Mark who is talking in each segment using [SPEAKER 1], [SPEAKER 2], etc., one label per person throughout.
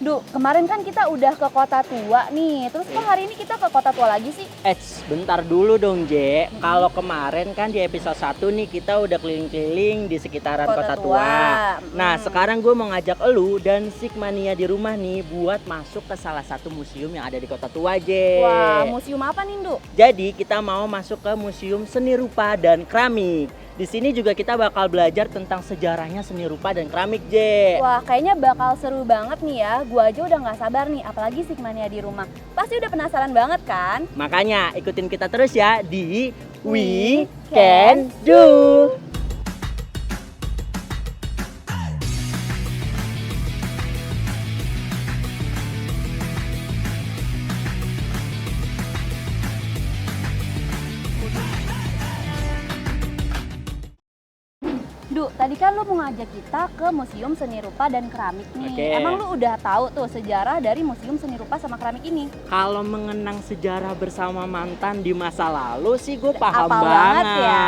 [SPEAKER 1] Duh, kemarin kan kita udah ke Kota Tua nih. Terus kok hari ini kita ke Kota Tua lagi sih?
[SPEAKER 2] Bentar dulu dong, Je. Kalau kemarin kan di episode 1 nih kita udah keliling-keliling di sekitaran
[SPEAKER 1] Kota
[SPEAKER 2] Kota Tua.
[SPEAKER 1] Tua.
[SPEAKER 2] Nah, sekarang gue mau ngajak elu dan Sigmania di rumah nih buat masuk ke salah satu museum yang ada di Kota Tua, Je.
[SPEAKER 1] Wah, museum apa nih, Duh?
[SPEAKER 2] Jadi kita mau masuk ke Museum Seni Rupa dan Keramik. Di sini juga kita bakal belajar tentang sejarahnya seni rupa dan keramik, Je.
[SPEAKER 1] Wah, kayaknya bakal seru banget nih ya. Gua aja udah nggak sabar nih, apalagi Sigmania di rumah. Pasti udah penasaran banget kan?
[SPEAKER 2] Makanya ikutin kita terus ya di We Can Do.
[SPEAKER 1] Duh, tadi kan lu mau ngajak kita ke Museum Seni Rupa dan Keramik nih.
[SPEAKER 2] Oke.
[SPEAKER 1] Emang lu udah tahu tuh sejarah dari Museum Seni Rupa sama Keramik ini?
[SPEAKER 2] Kalau mengenang sejarah bersama mantan di masa lalu sih gue paham
[SPEAKER 1] Apal banget ya.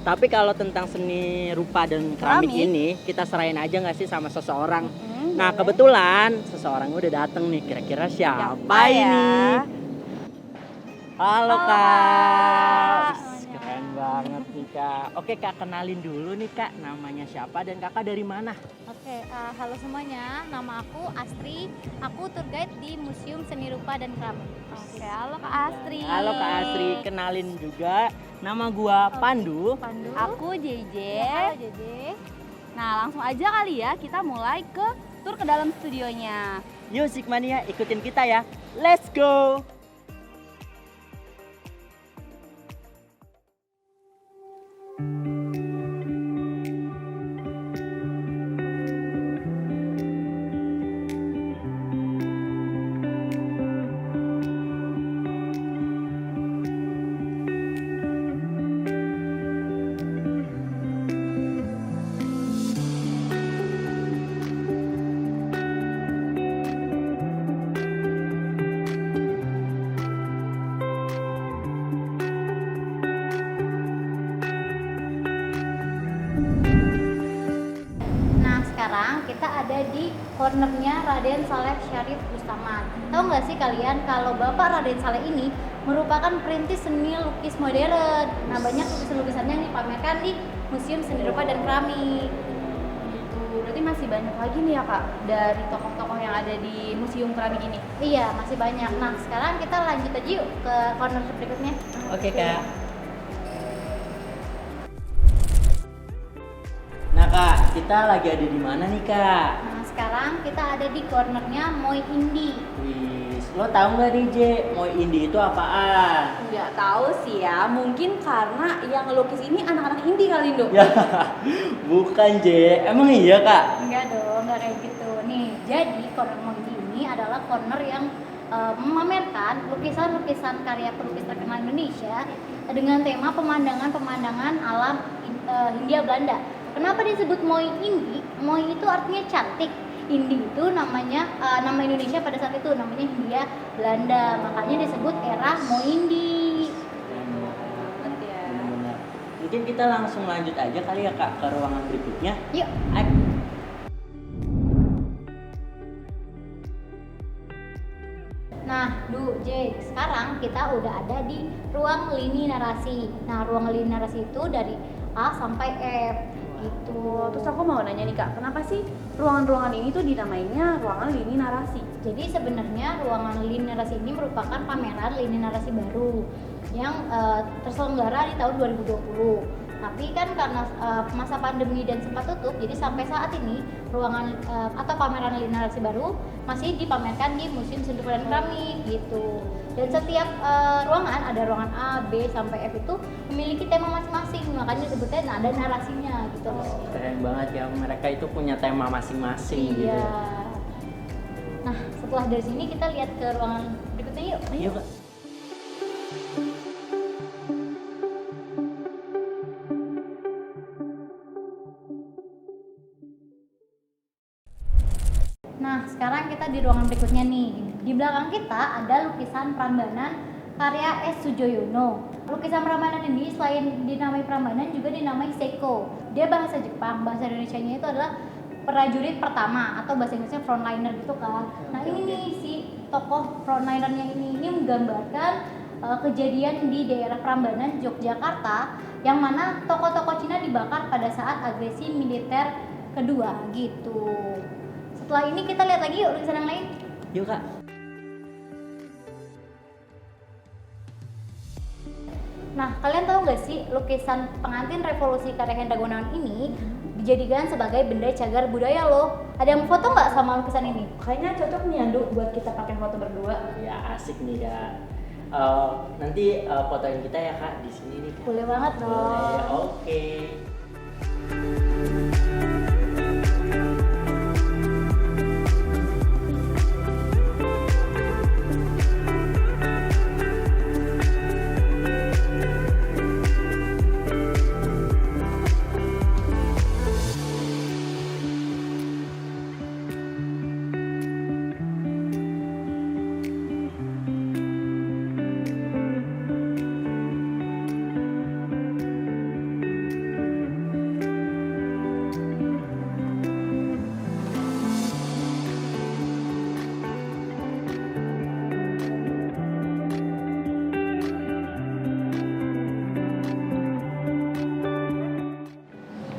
[SPEAKER 2] Tapi kalau tentang seni rupa dan keramik
[SPEAKER 1] Keramik?
[SPEAKER 2] ini kita serahin aja nggak sih sama seseorang. Nah
[SPEAKER 1] Boleh.
[SPEAKER 2] kebetulan seseorang udah dateng nih. Kira-kira siapa
[SPEAKER 1] Siapa ya?
[SPEAKER 2] ini? Halo
[SPEAKER 1] Halo,
[SPEAKER 2] Kak.
[SPEAKER 1] Kak.
[SPEAKER 2] Wih, keren banget nih Kak. Oke Kak, kenalin dulu nih Kak. Namanya siapa dan Kakak dari mana?
[SPEAKER 3] Oke, halo semuanya. Nama aku Astri. Aku tour guide di Museum Seni Rupa dan Keramik.
[SPEAKER 1] Oke, halo Kak Astri.
[SPEAKER 2] Halo Kak Astri, kenalin juga. Nama gua Pandu.
[SPEAKER 3] Pandu.
[SPEAKER 1] Aku JJ.
[SPEAKER 3] Halo Dede.
[SPEAKER 1] Nah, langsung aja kali ya kita mulai ke tur ke dalam studionya.
[SPEAKER 2] Yuk Sigmania, ikutin kita ya. Let's go.
[SPEAKER 3] Nah, sekarang kita ada di cornernya Raden Saleh Syarif Bustaman. Tahu nggak sih kalian kalau Bapak Raden Saleh ini merupakan perintis seni lukis modern. Nah, banyak lukisan-lukisannya yang dipamerkan di Museum Seni Rupa dan Keramik.
[SPEAKER 1] Gitu. Berarti masih banyak lagi nih ya Kak dari tokoh-tokoh yang ada di Museum Keramik ini.
[SPEAKER 3] Iya, masih banyak. Nah, sekarang kita lanjut aja yuk ke corner berikutnya.
[SPEAKER 2] Oke Kak. Nah Kak, kita lagi ada di mana nih Kak?
[SPEAKER 3] Nah, sekarang kita ada di cornernya Moi Indi.
[SPEAKER 2] Wih, lo tahu nggak nih Je, Moi Indi itu apaan?
[SPEAKER 1] Nggak tahu sih ya, mungkin karena yang ngelukis ini anak-anak indie kali Indo.
[SPEAKER 2] Ya, bukan Je. Emang iya Kak?
[SPEAKER 3] Enggak dong, enggak kayak gitu. Nih, jadi corner Moi Indi ini adalah corner yang memamerkan lukisan-lukisan karya pelukis terkenal Indonesia dengan tema pemandangan-pemandangan alam Hindia Belanda. Kenapa disebut Moi Indi? Moi itu artinya cantik. Indi itu namanya nama Indonesia pada saat itu namanya Hindia Belanda. Makanya disebut era Moi Indi.
[SPEAKER 1] Banget ya.
[SPEAKER 2] Benar. Mungkin kita langsung lanjut aja kali ya Kak ke ruangan berikutnya.
[SPEAKER 3] Yuk.
[SPEAKER 2] Ayo.
[SPEAKER 3] Nah, sekarang kita udah ada di ruang lini narasi. Nah, ruang lini narasi itu dari A sampai F gitu.
[SPEAKER 1] Terus aku mau nanya nih Kak, kenapa sih ruangan-ruangan ini tuh dinamainnya ruangan lini narasi?
[SPEAKER 3] Jadi sebenarnya ruangan lini narasi ini merupakan pameran lini narasi baru yang terselenggara di tahun 2020. Tapi kan karena masa pandemi dan sempat tutup, jadi sampai saat ini ruangan atau pameran lini narasi baru masih dipamerkan di Museum Seni Rupa dan Keramik gitu. Dan setiap ruangan, ada ruangan A, B sampai F itu memiliki tema masing-masing, makanya disebutnya ada narasinya gitu.
[SPEAKER 2] Keren banget ya, mereka itu punya tema masing-masing gitu.
[SPEAKER 3] Iya. Nah, setelah dari sini kita lihat ke ruangan berikutnya yuk.
[SPEAKER 2] Yuk Kak.
[SPEAKER 3] Nah, sekarang kita di ruangan berikutnya nih. Di belakang kita ada lukisan Prambanan karya S. Sujoyono. Lukisan Prambanan ini selain dinamai Prambanan juga dinamai Seiko. Dia bahasa Jepang, bahasa Indonesianya itu adalah prajurit pertama atau bahasa Inggrisnya frontliner gitu kan. Nah ini nih si tokoh frontlinernya ini menggambarkan kejadian di daerah Prambanan, Yogyakarta, yang mana tokoh-tokoh Cina dibakar pada saat agresi militer kedua gitu. Setelah ini kita lihat lagi yuk lukisan yang lain.
[SPEAKER 2] Yuk Kak.
[SPEAKER 3] Nah, kalian tahu nggak sih lukisan pengantin revolusi karya Hendra Gunawan ini dijadikan sebagai benda cagar budaya loh. Ada yang foto nggak sama lukisan ini?
[SPEAKER 1] Kayaknya cocok nih Andu buat kita pakai foto berdua.
[SPEAKER 2] Ya asik nih Kak. Nanti fotoin kita ya Kak di sini nih Kak.
[SPEAKER 3] Boleh banget dong.
[SPEAKER 2] Boleh, oke.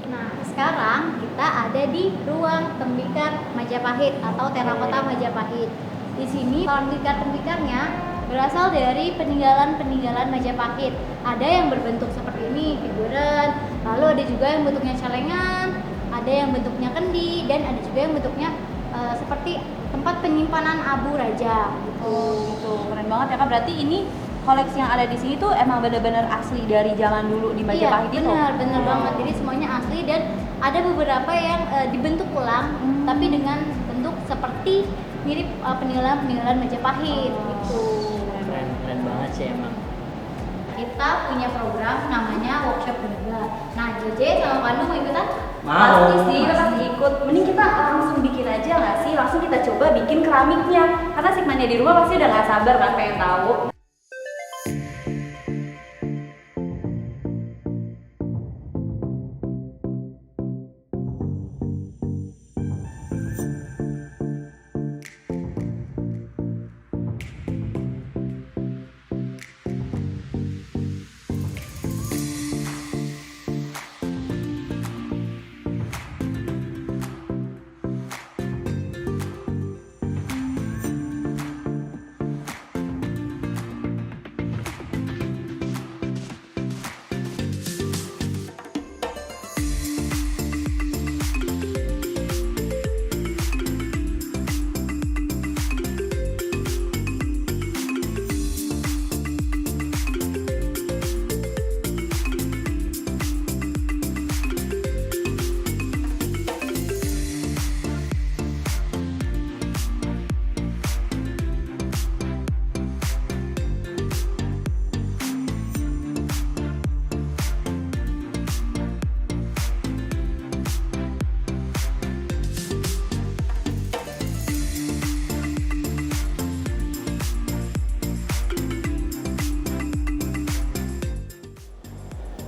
[SPEAKER 3] Nah, sekarang kita ada di ruang tembikar Majapahit atau terakota Majapahit. Di sini tembikar-tembikarnya berasal dari peninggalan-peninggalan Majapahit. Ada yang berbentuk seperti ini, figuran, lalu ada juga yang bentuknya celengan, ada yang bentuknya kendi, dan ada juga yang bentuknya seperti tempat penyimpanan abu raja gitu.
[SPEAKER 1] Oh gitu, keren banget ya Kak. Berarti ini koleksi yang ada di sini tuh emang bener-bener asli dari zaman dulu di Majapahit itu.
[SPEAKER 3] Iya, benar banget. Jadi semuanya asli dan ada beberapa yang dibentuk ulang, tapi dengan bentuk seperti mirip peninggalan-peninggalan Majapahit gitu.
[SPEAKER 2] Keren banget sih emang.
[SPEAKER 3] Kita punya program namanya workshop benda. Nah, JJ sama Pandu mau ikutan?
[SPEAKER 2] Mau.
[SPEAKER 1] Pasti sih, pasti ikut. Mending kita langsung bikin aja nggak sih? Langsung kita coba bikin keramiknya. Karena Sigmania di rumah pasti udah nggak sabar kan pengen tahu.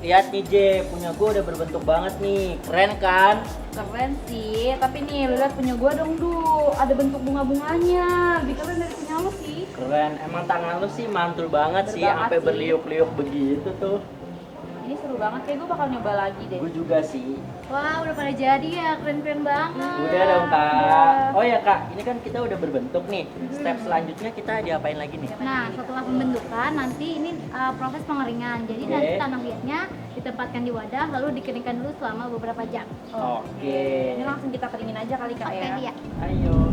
[SPEAKER 2] Lihat nih J, punya gue udah berbentuk banget nih, keren kan?
[SPEAKER 1] Keren sih, tapi nih lu lihat punya gua dong Du, ada bentuk bunga-bunganya. Lebih keren dari punya lu sih.
[SPEAKER 2] Keren, emang tangan lu sih mantul banget sih,
[SPEAKER 1] Banget
[SPEAKER 2] sampai
[SPEAKER 1] sih.
[SPEAKER 2] berliuk-liuk begitu tuh.
[SPEAKER 1] Ini seru banget, kayak gua bakal nyoba lagi deh.
[SPEAKER 2] Gue juga sih.
[SPEAKER 3] Wah, udah pada jadi ya, keren-keren banget.
[SPEAKER 2] Udah dong Kak.
[SPEAKER 1] Udah.
[SPEAKER 2] Oh ya Kak, ini kan kita udah berbentuk nih. Step selanjutnya kita diapain lagi nih?
[SPEAKER 3] Nah, setelah pembentukan nanti ini proses pengeringan. Jadi
[SPEAKER 2] Oke.
[SPEAKER 3] nanti tanah liatnya ditempatkan di wadah lalu dikeringkan dulu selama beberapa jam.
[SPEAKER 2] Oke.
[SPEAKER 1] Ini langsung kita keringin aja kali Kak
[SPEAKER 3] Oke,
[SPEAKER 1] ya.
[SPEAKER 3] iya.
[SPEAKER 2] Ayo.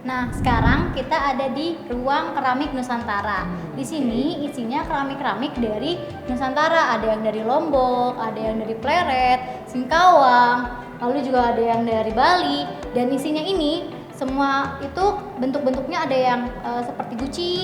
[SPEAKER 3] Nah, sekarang kita ada di ruang keramik Nusantara. Di sini isinya keramik-keramik dari Nusantara. Ada yang dari Lombok, ada yang dari Pleret, Singkawang, lalu juga ada yang dari Bali. Dan isinya ini semua itu bentuk-bentuknya ada yang seperti guci,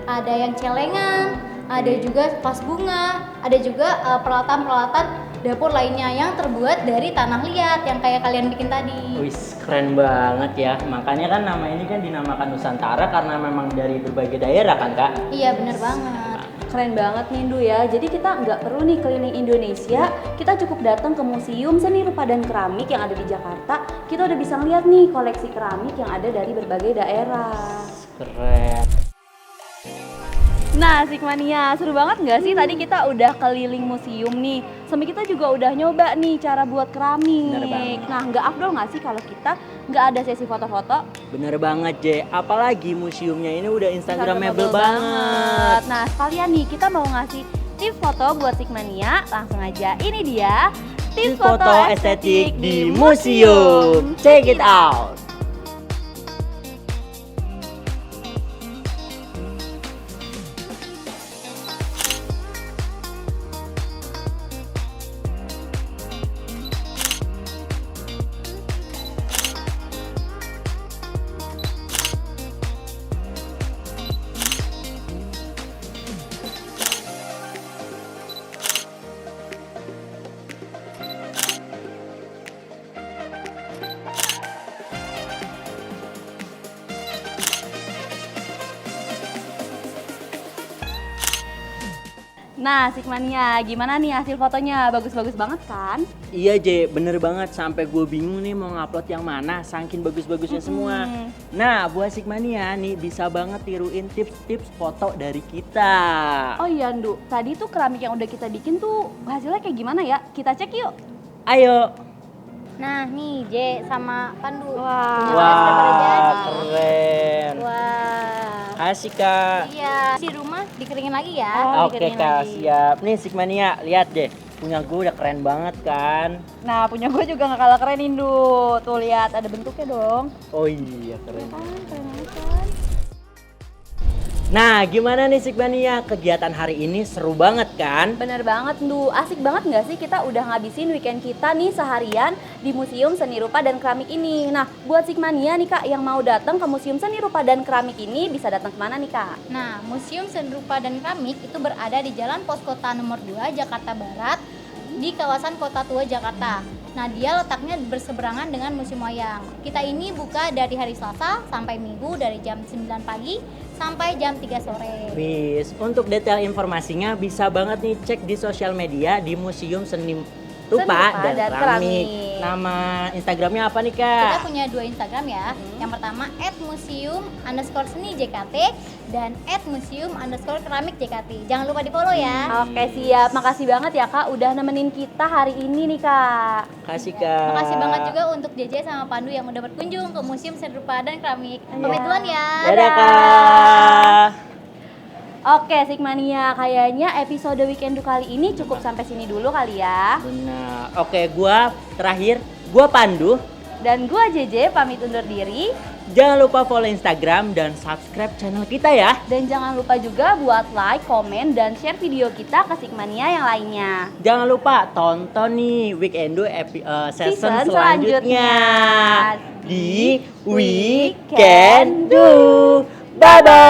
[SPEAKER 3] ada yang celengan, ada juga vas bunga, ada juga peralatan-peralatan dapur lainnya yang terbuat dari tanah liat yang kayak kalian bikin tadi.
[SPEAKER 2] Wis, keren banget ya. Makanya kan nama ini kan dinamakan Nusantara karena memang dari berbagai daerah kan Kak?
[SPEAKER 3] Iya, bener banget.
[SPEAKER 1] Keren banget nih Ndu ya. Jadi kita nggak perlu nih keliling Indonesia, kita cukup datang ke Museum Seni Rupa dan Keramik yang ada di Jakarta. Kita udah bisa lihat nih koleksi keramik yang ada dari berbagai daerah.
[SPEAKER 2] Keren.
[SPEAKER 1] Nah, Sigmania, seru banget nggak sih? Tadi kita udah keliling museum nih, sampai kita juga udah nyoba nih cara buat keramik.
[SPEAKER 2] Bener banget.
[SPEAKER 1] Nah, nggak afdol nggak sih kalau kita nggak ada sesi foto-foto?
[SPEAKER 2] Bener banget, Je. Apalagi museumnya ini udah instagramable banget.
[SPEAKER 1] Nah, sekalian nih kita mau ngasih tips foto buat Sigmania. Langsung aja, ini dia
[SPEAKER 2] Tips foto estetik di museum. Check it out.
[SPEAKER 1] Nah, Sigmania, gimana nih hasil fotonya? Bagus-bagus banget kan?
[SPEAKER 2] Iya, Je, bener banget. Sampai gue bingung nih mau ngupload yang mana, saking bagus-bagusnya semua. Nah, buat Sigmania nih bisa banget tiruin tips-tips foto dari kita.
[SPEAKER 1] Oh iya, Ndu. Tadi tuh keramik yang udah kita bikin tuh hasilnya kayak gimana ya? Kita cek yuk.
[SPEAKER 2] Ayo.
[SPEAKER 3] Nah, nih J sama Pandu.
[SPEAKER 1] Wah.
[SPEAKER 3] Punya udah pada jadi.
[SPEAKER 2] Keren.
[SPEAKER 3] Wah.
[SPEAKER 2] Asik, Kak.
[SPEAKER 3] Iya, di rumah dikeringin lagi ya.
[SPEAKER 1] Oh,
[SPEAKER 2] Oke,
[SPEAKER 1] dikeringin
[SPEAKER 2] Kak,
[SPEAKER 1] lagi.
[SPEAKER 2] siap. Nih Sigmania, lihat deh. Punya gue udah keren banget kan?
[SPEAKER 1] Nah, punya gue juga gak kalah keren, Ndu. Tuh lihat, ada bentuknya dong.
[SPEAKER 2] Oh iya, keren.
[SPEAKER 1] Keren banget kan?
[SPEAKER 2] Nah, gimana nih Sigmania? Kegiatan hari ini seru banget kan?
[SPEAKER 1] Bener banget, Ndu. Asik banget gak sih kita udah ngabisin weekend kita nih seharian di Museum Seni Rupa dan Keramik ini. Nah, buat Sigmania nih Kak yang mau datang ke Museum Seni Rupa dan Keramik ini bisa datang kemana nih Kak?
[SPEAKER 3] Nah, Museum Seni Rupa dan Keramik itu berada di Jalan Pos Kota nomor 2 Jakarta Barat di kawasan Kota Tua Jakarta. Nah, dia letaknya berseberangan dengan Museum Wayang. Kita ini buka dari hari Selasa sampai Minggu dari jam 9 pagi sampai jam 3 sore.
[SPEAKER 2] Bis, untuk detail informasinya bisa banget nih cek di sosial media di Museum Seni Rupa dan Keramik. Nama Instagramnya apa nih,
[SPEAKER 3] Kita
[SPEAKER 2] Kak?
[SPEAKER 3] punya 2 Instagram ya. Yang pertama @museum_seni_JKT dan @museum_keramik_JKT. Jangan lupa di follow ya.
[SPEAKER 1] Oke, siap. Makasih banget ya Kak udah nemenin kita hari ini nih Kak.
[SPEAKER 2] Kasih, Kak.
[SPEAKER 3] Makasih banget juga untuk JJ sama Pandu yang udah berkunjung ke Museum Seni Rupa dan Keramik. Pamit duluan ya.
[SPEAKER 2] Dadah, Kak.
[SPEAKER 1] Oke, Sigmania, kayaknya episode Weekend kali ini cukup sampai sini dulu kali ya.
[SPEAKER 2] Benar. Oke, gua terakhir, gua Pandu.
[SPEAKER 1] Dan gua JJ pamit undur diri.
[SPEAKER 2] Jangan lupa follow Instagram dan subscribe channel kita ya.
[SPEAKER 1] Dan jangan lupa juga buat like, komen, dan share video kita ke Sigmania yang lainnya.
[SPEAKER 2] Jangan lupa tonton nih Weekendo season
[SPEAKER 1] Season
[SPEAKER 2] selanjutnya
[SPEAKER 1] selanjutnya
[SPEAKER 2] di
[SPEAKER 1] di
[SPEAKER 2] Weekend Do. Bye bye.